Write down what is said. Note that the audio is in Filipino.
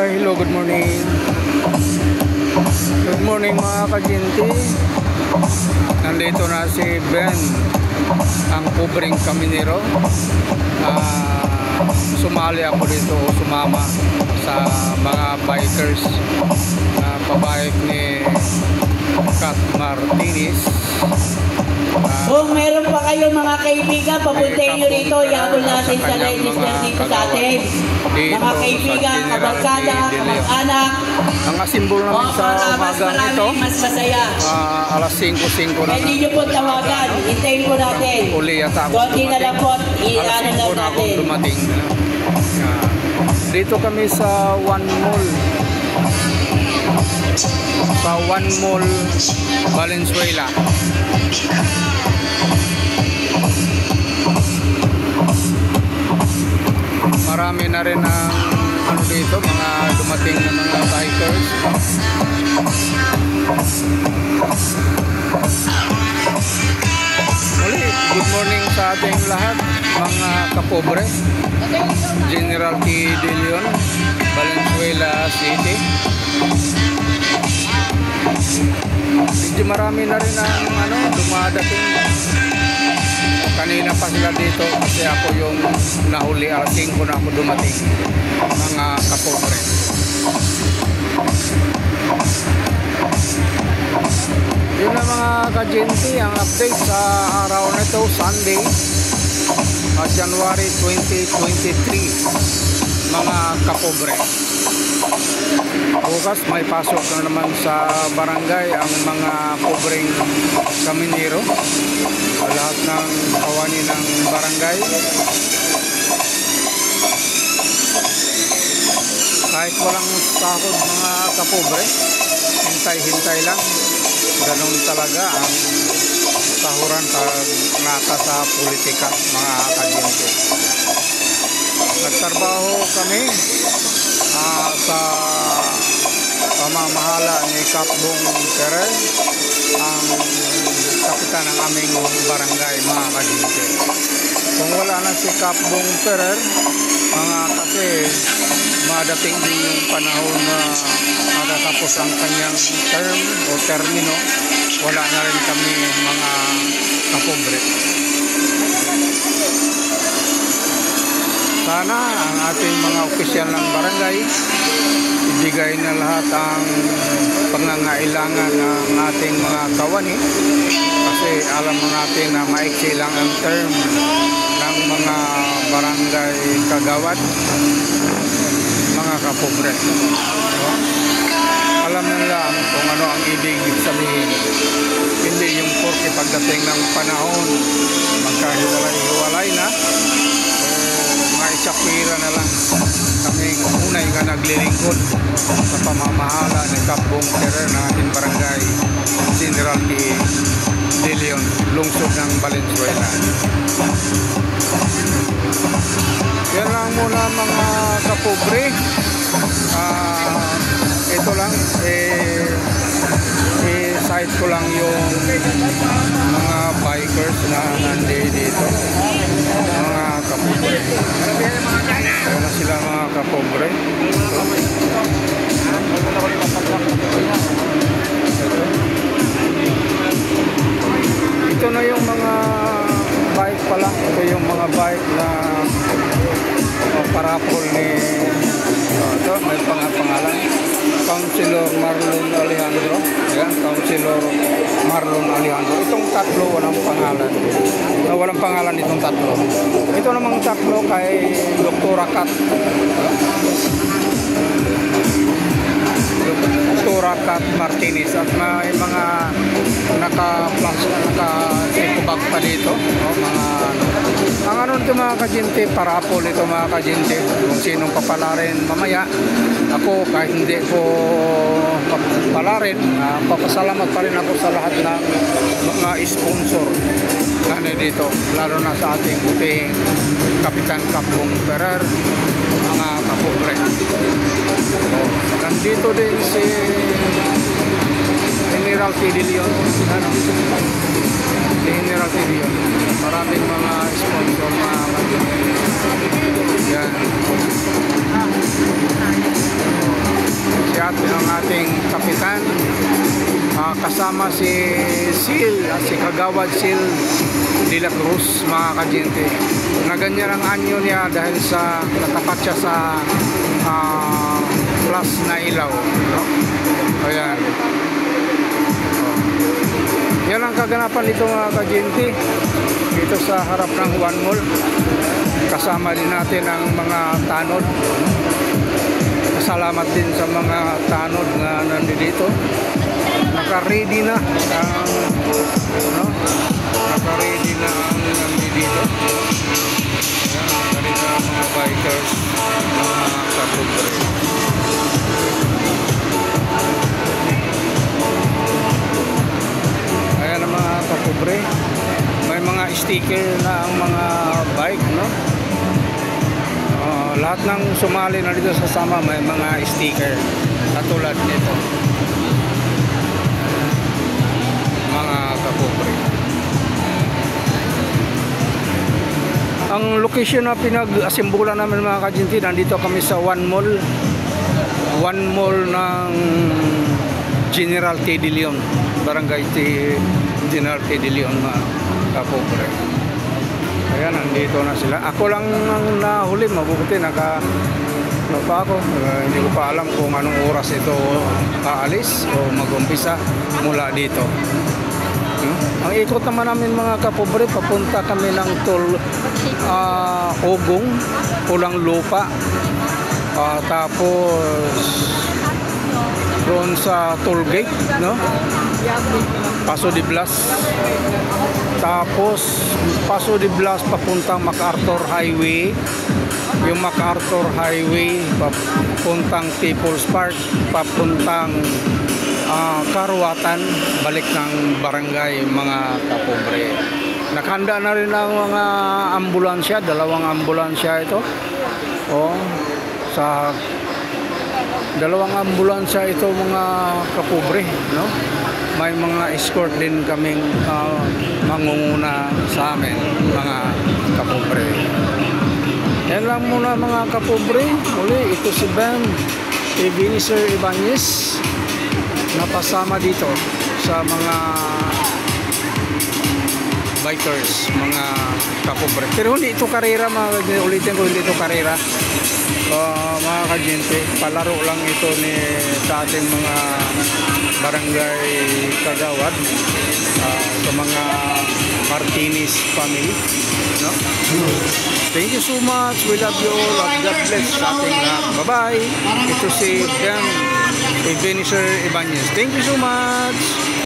Hello, good morning. Good morning mga kajinti. Nandito na si Ben, ang pobreng kaminero. Sumali ako dito, sumama sa mga bikers na pabike ni Kat Martinez. Kung meron pa kayo mga kaibigan, papuntayin nyo rito, iabol natin sa register dito sa atin. Mga kaibigan, kabarkada, kamag-anak. Ang asimbol namin sa umaga nito, mas masaya. alas 5:05 na. Hindi nyo po tawagan, hintayin po natin. Uli yata ako konti na lang po, alas 5 na ako dumating. Dito kami sa One Mall. Sa One Mall, Valenzuela. Marami na rin ang dito, mga dumating na mga bikers. Muli, good morning sa ating lahat, mga kapobre. General T. De Leon, Valenzuela City. Medyo marami na rin ang dumadating. Kanina pa sila dito kasi ako yung nahuli, alas 5 na ako dumating, mga kapobre. Yun na mga kajenti, ang update sa araw na ito, Sunday, January 2023, mga kapobre. Bukas may pasok na naman sa barangay ang mga pobreng kaminero, lahat ng kawani ng barangay. Kahit walang sahod mga kapobre, hintay-hintay lang. Ganun talaga ang sahuran pag naka sa politika, mga kajente. Nagtrabaho kami sa pamamahala ni Kapbong Ferrer, ang kapitan ng aming barangay, mga kajente. Kung wala na si Kapbong Ferrer, kasi madating din yung panahon na matatapos ang kanyang term o termino, wala na rin kami mga kapobre. Sana ang ating mga opisyal ng barangay ibigay na lahat ang pangangailangan ng ating mga kawani, kasi alam mo natin na maiksi lang ang term ng mga barangay kagawad, mga kapobre. Alam nila kung ano ang ibig sabihin. Hindi yung porke pagdating ng panahon magkahiwalay-hiwalay na, maitsapira na lang kami unay nga naglilingkod sa pamamahala ni Kapbong Ferrer ng ating barangay, General T. De Leon, lungsod ng Valenzuela. Yan lang muna mga kapobre. Ito lang, i-site ko lang yung mga bikers na nandito, mga kapobre. Ayan na sila mga kapobre. Ito na yung mga bike pala. Ito yung mga bike na parapol ni ito, may pangalan, Councilor Marlon Alejandro. Ayan, Councilor Marlon Alejandro. Itong tatlo walang pangalan. Walang pangalan itong tatlo. Ito namang tatlo kay Dr. Kat. Dr. Kat Martinez. At may mga naka-sikubag pa dito. Ang ano ito mga kajente, parapol ito mga kajente. Kung sinong papalarin mamaya, ako kahit hindi ko papalarin, papasalamat pa rin ako sa lahat ng mga sponsor na dito, lalo na sa ating buting Kapitan Kapbong Ferrer, mga kapobre. Nandito din si General T. De Leon, General T. De Leon. Maraming mga sponsor na yan. kapitan. Kasama si Sil at si Kagawad Sil de la Cruz, mga kajente. Na ganyan ang anyo niya dahil sa natapat siya sa plus na ilaw, no? Ayan. Yan ang kaganapan nito, mga kajente, dito sa harap ng One Mall. Kasama din natin ang mga tanod. Salamat din sa mga tanod na nandito. Naka-ready na ang naka-ready na ang nandito. Ayan, na mga bikers, mga kapobre. Ayan ang mga kapobre. May mga sticker na ang mga bike, no? Lahat ng sumali na dito sa sama may mga sticker katulad nito, mga kapobre. Ang location na pinag-asimbulan namin, mga kajinti, nandito kami sa One Mall ng General T. De Leon, Barangay General T. De Leon, mga kapobre. Ayan, nandito na sila. Ako lang ang nahuli, mabuti naka pa ako. Hindi ko pa alam kung anong oras ito aalis o mag-umpisa mula dito. Ang ikot naman namin, mga kapobre, papunta kami ng Ogong, Pulang Lupa, tapos doon sa toll gate, no? Paso de Blas, tapos Paso de Blas papuntang MacArthur Highway, yung MacArthur Highway papuntang People's Park, papuntang Karuatan, balik ng barangay, mga kapobre. Nakahanda na rin ang mga ambulansya, 2 ambulansya ito. Sa 2 ambulansya ito, mga kapobre, no? May mga escort din kaming mangunguna sa amin, mga kapobre. Yan lang muna, mga kapobre. Muli, ito si Ben Ebenezer Ibanez, napasama dito sa mga bikers, mga kapobre. Pero hindi ito karera, ulitin ko, hindi ito karera, mga kajente. Palaro lang ito sa ating mga barangay kagawad, sa mga Martinez family, no? Thank you so much. We love you all. God bless sa ating lahat. Bye-bye. Ito si Ben Ebenezer Ibanez. Thank you so much.